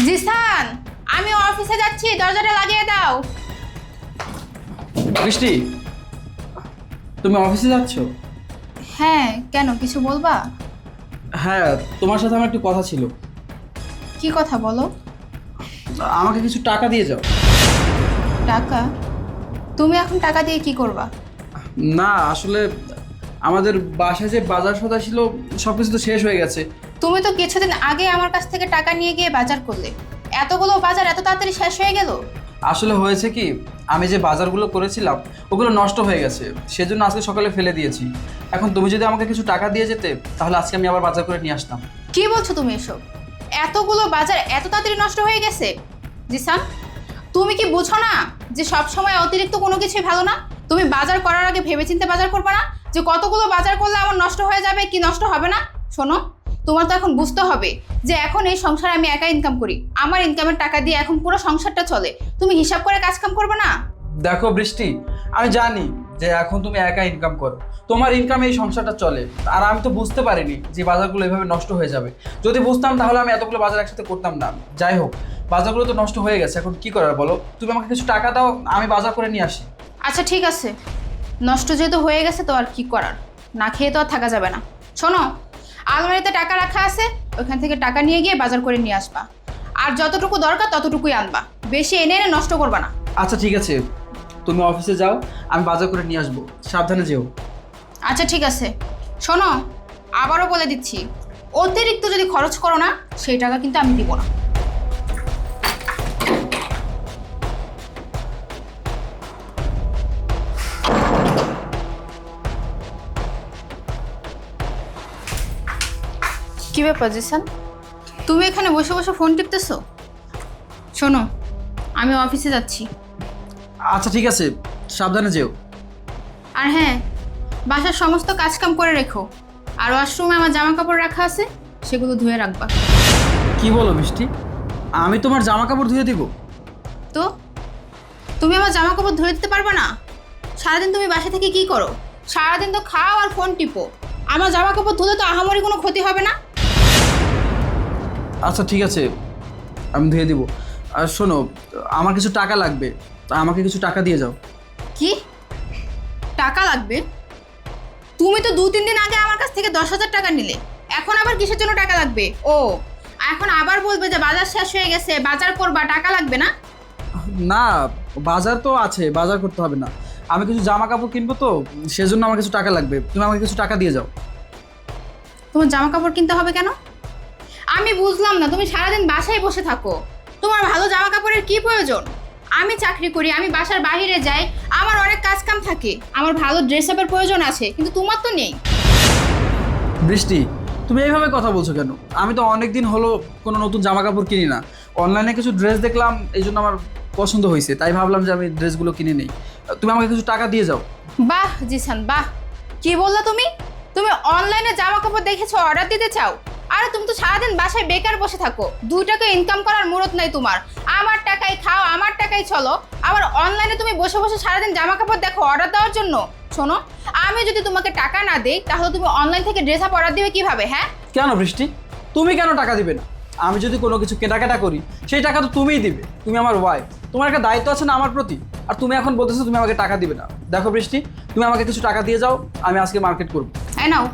জিসান, আমি অফিসে যাচ্ছি, দরজাটা লাগিয়ে দাও। বৃষ্টি, তুমি অফিসে যাচ্ছ? হ্যাঁ, কেন কিছু বলবা? হ্যাঁ, তোমার সাথে আমার একটু কথা ছিল। কি কথা বলো? আমাকে কিছু টাকা দিয়ে যাও। টাকা? তুমি এখন টাকা দিয়ে কি করবা? না আসলে আমাদের বাসায় যে বাজার সদাই ছিল সব কিছু তো শেষ হয়ে গেছে। তুমি তো কিছুদিন আগে আমার কাছ থেকে টাকা নিয়ে গিয়ে বাজার করলে, এতগুলো বাজার এত তাড়াতাড়ি শেষ হয়ে গেল? আসলে হয়েছে কি, আমি যে বাজারগুলো করেছিলাম ওগুলো নষ্ট হয়ে গেছে, সেজন্য আজকে সকালে ফেলে দিয়েছি। এখন তুমি যদি আমাকে কিছু টাকা দিয়ে যেতে তাহলে আজকে আমি আবার বাজার করে নিয়ে আসতাম। কি বলছো তুমি এসব? এতগুলো বাজার এত তাড়াতাড়ি নষ্ট হয়ে গেছে? জিসান, তুমি কি বুঝো না যে সব সময় অতিরিক্ত কোনো কিছুই ভালো না? তুমি বাজার করার আগে ভেবেচিন্তে বাজার করবে না যে কতগুলো বাজার করলে আমার নষ্ট হয়ে যাবে কি নষ্ট হবে না? শোনো, তোমার তো এখন বুঝতে হবে যে এখন এই সংসারে আমি একা ইনকাম করি, আমার ইনকামের টাকা দিয়ে এখন পুরো সংসারটা চলে। তুমি হিসাব করে কাজ কাম করবে না? দেখো বৃষ্টি, আমি জানি যে এখন তুমি একা ইনকাম করো, তোমার ইনকামে এই সংসারটা চলে। আর আমি তো বুঝতে পারিনি যে বাজারগুলো এভাবে নষ্ট হয়ে যাবে। যদি বুঝতাম তাহলে আমি এতগুলো বাজার একসাথে করতাম না। যাই হোক, বাজারগুলো তো নষ্ট হয়ে গেছে, এখন কি করার বলো? তুমি আমাকে কিছু টাকা দাও, আমি বাজার করে নিয়ে আসি। আচ্ছা ঠিক আছে, নষ্ট যেহেতু হয়ে গেছে তো আর কি করার, না খেয়ে তো আর থাকা যাবে না। শোনো, আলমারিতে টাকা রাখা আছে, ওইখান থেকে টাকা নিয়ে গিয়ে বাজার করে নিয়ে আসবা। আর যতটুকু দরকার ততটুকুই আনবা, বেশি এনে এনে নষ্ট করবা না। আচ্ছা ঠিক আছে, তুমি অফিসে যাও, আমি বাজার করে নিয়ে আসবো, সাবধানে যেও। আচ্ছা ঠিক আছে, শোনো, আবারও বলে দিচ্ছি, অতিরিক্ত যদি খরচ করো না সেই টাকা কিন্তু আমি দিব না। কি ব্যাপার জিসান, তুমি এখানে বসে বসে ফোন টিপতেছো? শোনো, আমি অফিসে যাচ্ছি। আচ্ছা ঠিক আছে, সাবধানে যেও। আর হ্যাঁ, বাসার সমস্ত কাজকাম করে রেখো। আর ওয়াশরুমে আমার জামা কাপড় রাখা আছে, সেগুলো ধুয়ে রাখবা। কি বলো মিষ্টি, আমি তোমার জামা কাপড় ধুয়ে দিব? তো তুমি আমার জামা কাপড় ধুয়ে দিতে পারবে না? সারাদিন তুমি বাসা থেকে কি করো? সারাদিন তো খাও আর ফোন টিপো। আমার জামা কাপড় ধুলে তো আহামরি কোনো ক্ষতি হবে না। আচ্ছা ঠিক আছে, আমি ধুয়ে দিব। আর শোনো, আমার কিছু টাকা লাগবে, তা আমাকে কিছু টাকা দিয়ে যাও। কি টাকা লাগবে? তুমি তো 2-3 দিন আগে আমার কাছ থেকে 10,000 টাকা নিলে, এখন আবার কিসের জন্য টাকা লাগবে? ও, এখন আবার বলবে যে বাজার শেষ হয়ে গেছে, বাজার করবা, টাকা লাগবে না? না, বাজার তো আছে, বাজার করতে হবে না। আমি কিছু জামা কাপড় কিনবো তো, সেজন্য আমার কিছু টাকা লাগবে, তুমি আমাকে কিছু টাকা দিয়ে যাও। তোমার জামা কাপড় কিনতে হবে কেন? আমি বুঝলাম না, তুমি সারাদিন বাসায় বসে থাকো, তোমার ভালো জামা কাপড়ের কি প্রয়োজন? আমি চাকরি করি, আমি বাসার বাইরে যাই, আমার অনেক কাজ কাম থাকে, আমার ভালো ড্রেস আপের প্রয়োজন আছে, কিন্তু তোমার তো নেই। বৃষ্টি, তুমি এইভাবে কথা বলছো কেন? আমি তো অনেক দিন হলো কোনো নতুন জামা কাপড় কিনি না। অনলাইনে কিছু ড্রেস দেখলাম, এই জন্য আমার পছন্দ হয়েছে, তাই ভাবলাম যে আমি ড্রেসগুলো কিনে নেই। তুমি আমাকে কিছু টাকা দিয়ে যাও। বাহ জিসান বাহ, কি বললা তুমি? তুমি অনলাইনে জামা কাপড় দেখেছো, অর্ডার দিতে চাও? আরে তুমি তো সারাদিন বাসায় বেকার বসে থাকো, 2 টাকা ইনকাম করার মুরত নাই তোমার। আমার টাকায় খাও, আমার টাকায় চলো, আবার অনলাইনে তুমি বসে বসে সারাদিন জামা কাপড় দেখো অর্ডার দেওয়ার জন্য। শোনো, আমি যদি তোমাকে টাকা না দেই তাহলে তুমি অনলাইন থেকে ড্রেস আপ অর্ডার দিবে কিভাবে? হ্যাঁ, কেন বৃষ্টি, তুমি কেন টাকা দিবে না? আমি যদি কোনো কিছু কেনাকাটা করি সেই টাকা তো তুমিই দিবে, তুমি আমার ওয়াইফ, তোমার একটা দায়িত্ব আছে না আমার প্রতি? আর তুমি এখন বলতেছো তুমি আমাকে টাকা দিবে না। দেখো বৃষ্টি, তুমি আমাকে কিছু টাকা দিয়ে যাও, আমি আজকে মার্কেট করবো। এই নাও,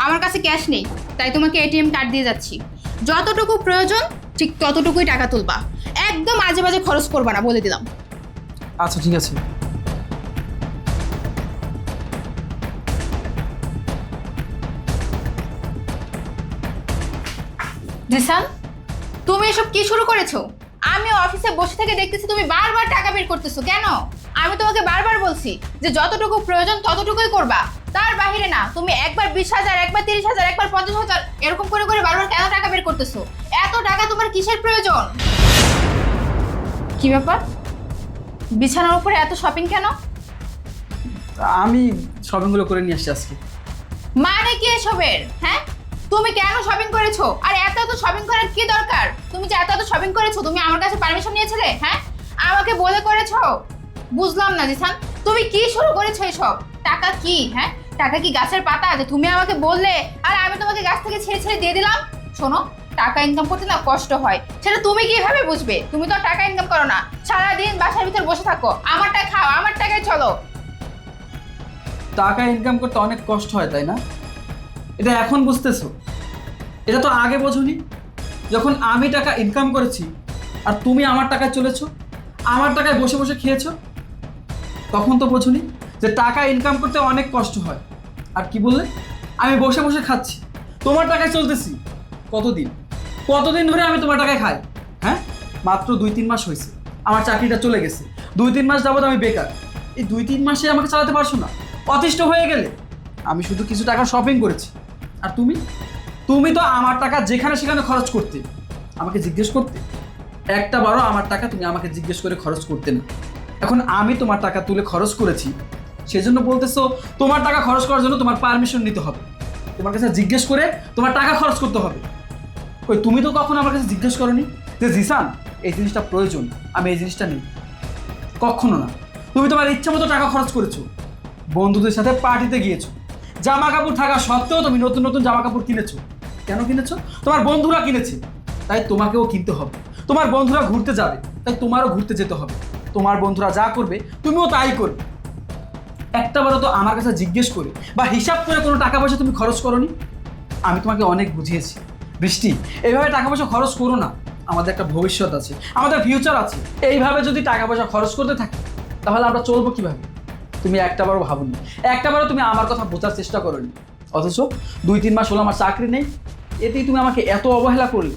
আমার কাছে ক্যাশ নেই, তাই তোমাকে এটিএম কার্ড দিয়ে যাচ্ছি। যতটুকু প্রয়োজন ঠিক ততটুকুই টাকা তুলবা, একদম আজে বাজে খরচ করবা না, বলে দিলাম। আচ্ছা ঠিক আছে। জিসান, তুমি এসব কি শুরু করেছো? আমি অফিসে বসে থেকে দেখতেছি তুমি বারবার টাকা বের করতেছো কেন? আমি তোমাকে বারবার বলছি যে যতটুকু প্রয়োজন ততটুকুই করবা, তার বাইরে না। তুমি একবার 20,000, একবার 30,000, একবার 50,000 এরকম করে করে বারবার কেন টাকা বের করতেছো? এত টাকা তোমার কিসের প্রয়োজন? কি ব্যাপার, বিছানার উপরে এত শপিং কেন? আমি শপিংগুলো করে নিয়ে আসছি আজকে। মানে কি এসবের? হ্যাঁ, তুমি কেন শপিং করেছো? আর এত এত শপিং করার কি দরকার? তুমি যে এত এত শপিং করেছো, তুমি আমার কাছে পারমিশন নিয়েছিলে? হ্যাঁ, আমাকে বলে করেছো? বুঝলাম না জিসান, তুমি কি শুরু করেছো এসব? টাকা কি? হ্যাঁ, টাকা কি গাছের পাতা যে তুমি আমাকে বললে আর আমি তোমাকে গাছ থেকে ছেড়ে ছেড়ে দিয়ে দিলাম? শোনো, টাকা ইনকাম করতে না কষ্ট হয়, সেটা তুমি কিভাবে বুঝবে? তুমি তো আর টাকা ইনকাম করো না, সারাদিন বাসার ভিতর বসে থাকো, আমারটা খাও, আমার টাকায় চলো। টাকা ইনকাম করতে অনেক কষ্ট হয়, তাই না? এটা এখন বুঝতেছো? এটা তো আগে বোঝোনি, যখন আমি টাকা ইনকাম করেছি আর তুমি আমার টাকায় চলেছো, আমার টাকায় বসে বসে খেয়েছো, তখন তো বোঝোনি যে টাকা ইনকাম করতে অনেক কষ্ট হয়। আর কি বললে? আমি বসে বসে খাচ্ছি, তোমার টাকায় চলতেছি। কতদিন কতদিন ধরে আমি তোমার টাকায় খাই? হ্যাঁ, মাত্র 2-3 মাস হয়েছে আমার চাকরিটা চলে গেছে, 2-3 মাস যাবত আমি বেকার। এই 2-3 মাসে আমাকে চালাতে পারছো না, অতিষ্ঠ হয়ে গেলে। আমি শুধু কিছু টাকা শপিং করেছি, আর তুমি তুমি তো আমার টাকা যেখানে সেখানে খরচ করতে, আমাকে জিজ্ঞেস করতে। একটা বারও আমার টাকা তুমি আমাকে জিজ্ঞেস করে খরচ করতে না। এখন আমি তোমার টাকা তুলে খরচ করেছি, সেজন্য বলতেছো তোমার টাকা খরচ করার জন্য তোমার পারমিশন নিতে হবে, তোমার কাছে জিজ্ঞেস করে তোমার টাকা খরচ করতে হবে। কই, তুমি তো কখনো আমার কাছে জিজ্ঞেস করোনি যে জিসান এই জিনিসটা প্রয়োজন, আমি এই জিনিসটা নেই। কখনো না। তুমি তোমার ইচ্ছা মতো টাকা খরচ করেছো, বন্ধুদের সাথে পার্টিতে গিয়েছো, জামা কাপড় থাকা সত্ত্বেও তুমি নতুন নতুন জামা কাপড় কিনেছো। কেন কিনেছো? তোমার বন্ধুরা কিনেছে, তাই তোমাকেও কিনতে হবে। তোমার বন্ধুরা ঘুরতে যাবে, তাই তোমারও ঘুরতে যেতে হবে। তোমার বন্ধুরা যা করবে তুমিও তাই করবে। একটাবারও তো আমার কাছে জিজ্ঞেস করে বা হিসাব করে কোনো টাকা পয়সা তুমি খরচ করোনি। আমি তোমাকে অনেক বুঝিয়েছি বৃষ্টি, এইভাবে টাকা পয়সা খরচ করো না। আমাদের একটা ভবিষ্যৎ আছে, আমাদের ফিউচার আছে। এইভাবে যদি টাকা পয়সা খরচ করতে থাকি তাহলে আমরা চলবো কিভাবে? তুমি একটাবারও ভাবনি, একটাবারও তুমি আমার কথা বোঝার চেষ্টা করোনি। অথচ 2-3 মাস হলো আমার চাকরি নেই, এতেই তুমি আমাকে এত অবহেলা করলে,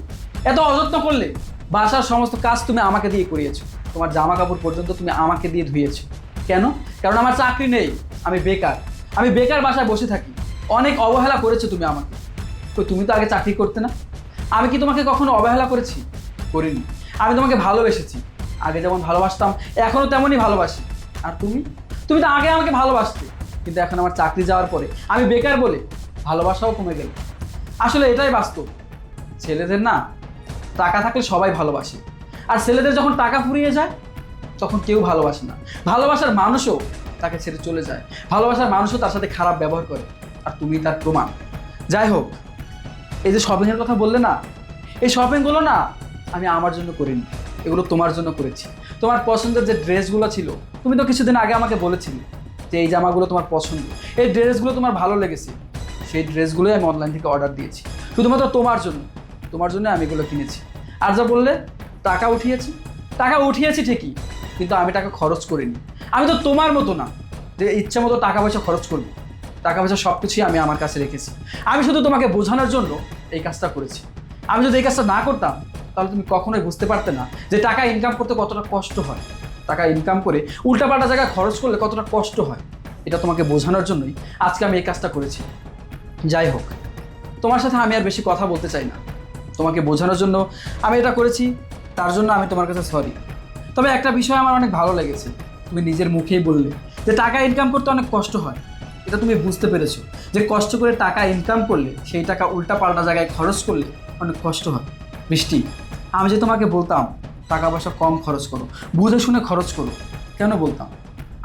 এত অযত্ন করলে। বাসার সমস্ত কাজ তুমি আমাকে দিয়ে করিয়েছো, তোমার জামা কাপড় পর্যন্ত তুমি আমাকে দিয়ে ধুয়েছো। কেন? কারণ আমার চাকরি নেই, আমি বেকার। আমি বেকার বাসায় বসে থাকি। অনেক অবহেলা করেছো তুমি আমাকে। তো তুমি তো আগে চাকরি করতে না? আমি কি তোমাকে কখনো অবহেলা করেছি? করিনি। আমি তোমাকে ভালোবেসেছি, আগে যেমন ভালোবাসতাম এখনও তেমনই ভালোবাসি। আর তুমি তুমি তো আগে আমাকে ভালোবাসতে, কিন্তু এখন আমার চাকরি যাওয়ার পরে আমি বেকার বলে ভালোবাসাও কমে গেল। আসলে এটাই বাস্তব। ছেলেদের না টাকা থাকলে সবাই ভালোবাসে, আর ছেলেদের যখন টাকা ফুরিয়ে যায় তখন কেউ ভালোবাসে না। ভালোবাসার মানুষও তাকে ছেড়ে চলে যায়, ভালোবাসার মানুষও তার সাথে খারাপ ব্যবহার করে। আর তুমি তার প্রমাণ। যাই হোক, এই যে শপিংয়ের কথা বললে না, এই শপিংগুলো না আমি আমার জন্য করিনি, এগুলো তোমার জন্য করেছি। তোমার পছন্দের যে ড্রেসগুলো ছিল, তুমি তো কিছুদিন আগে আমাকে বলেছিলে যে এই জামাগুলো তোমার পছন্দ, এই ড্রেসগুলো তোমার ভালো লেগেছে। সেই ড্রেসগুলোই আমি অনলাইন থেকে অর্ডার দিয়েছি শুধুমাত্র তোমার জন্য। তোমার জন্য আমি এগুলো কিনেছি। আর যা বললে টাকা উঠিয়েছি, টাকা উঠিয়েছি ঠিকই, কিন্তু আমি টাকা খরচ করিনি। আমি তো তোমার মতো না যে ইচ্ছা মতো টাকা পয়সা খরচ করবো। টাকা পয়সা সব কিছুই আমি আমার কাছে রেখেছি। আমি শুধু তোমাকে বোঝানোর জন্য এই কাজটা করেছি। আমি যদি এই কাজটা না করতাম তাহলে তুমি কখনোই বুঝতে পারতে না যে টাকা ইনকাম করতে কতটা কষ্ট হয়, টাকা ইনকাম করে উল্টাপাল্টা জায়গায় খরচ করলে কতটা কষ্ট হয়। এটা তোমাকে বোঝানোর জন্যই আজকে আমি এই কাজটা করেছি। যাই হোক, তোমার সাথে আমি আর বেশি কথা বলতে চাই না। তোমাকে বোঝানোর জন্য আমি এটা করেছি, তার জন্য আমি তোমার কাছে সরি। তবে একটা বিষয় আমার অনেক ভালো লেগেছে, তুমি নিজের মুখেই বললে যে টাকা ইনকাম করতে অনেক কষ্ট হয়। এটা তুমি বুঝতে পেরেছো যে কষ্ট করে টাকা ইনকাম করলে সেই টাকা উল্টাপাল্টা জায়গায় খরচ করলে অনেক কষ্ট হয়। বৃষ্টি, আমি যে তোমাকে বলতাম টাকা পয়সা কম খরচ করো, বুঝে শুনে খরচ করো, কেন বলতাম?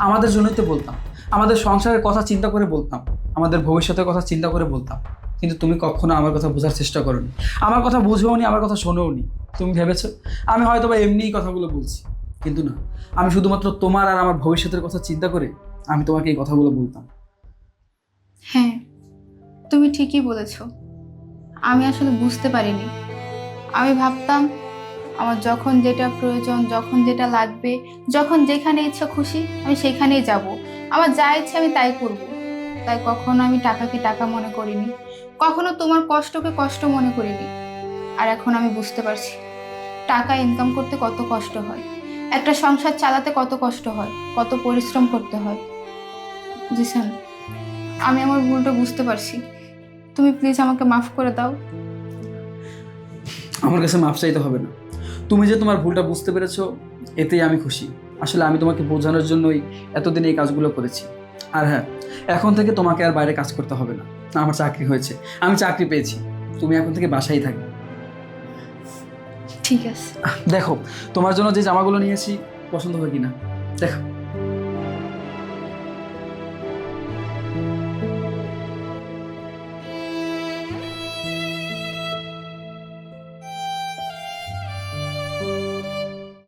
আমাদের জন্যই তো বলতাম, আমাদের সংসারের কথা চিন্তা করে বলতাম, আমাদের ভবিষ্যতের কথা চিন্তা করে বলতাম। কিন্তু তুমি কখনো আমার কথা বোঝার চেষ্টা করোনি, আমার কথা বুঝেও নি, আমার কথা শোনেও নি। তুমি ভেবেছো আমি হয়তো বা এমনিই কথাগুলো বলছি, কিন্তু না, আমি শুধুমাত্র তোমার আর আমার ভবিষ্যতের কথা চিন্তা করে আমি তোমাকে এই কথাগুলো বলতাম। হ্যাঁ, তুমি ঠিকই বলেছ। আমি আসলে বুঝতে পারিনি। আমি ভাবতাম আমার যখন যেটা প্রয়োজন, যখন যেটা লাগবে, যখন যেখানে ইচ্ছা খুশি আমি সেখানেই যাব, আমার যা ইচ্ছে আমি তাই করব। তাই কখনো আমি টাকাকে টাকা মনে করিনি, কখনো তোমার কষ্টকে কষ্ট মনে করিনি। আর এখন আমি বুঝতে পারছি টাকা ইনকাম করতে কত কষ্ট হয়, একটা সংসার চালাতে কত কষ্ট হয়, কত পরিশ্রম করতে হয়। জিসান, আমি আমার ভুলটা বুঝতে পারছি। তুমি প্লিজ আমাকে মাফ করে দাও। আমার কাছে মাপ চাইতে হবে না, তুমি যে তোমার ভুলটা বুঝতে পেরেছো এতেই আমি খুশি। আসলে আমি তোমাকে বোঝানোর জন্যই এতদিন এই কাজগুলো করেছি। আর হ্যাঁ, এখন থেকে তোমাকে আর বাইরে কাজ করতে হবে না, আমার চাকরি হয়েছে, আমি চাকরি পেয়েছি। তুমি এখন থেকে বাসায় থাকবে। ঠিক আছে। দেখো, তোমার জন্য যে জামাগুলো নিয়েছি পছন্দ হয় কিনা দেখো।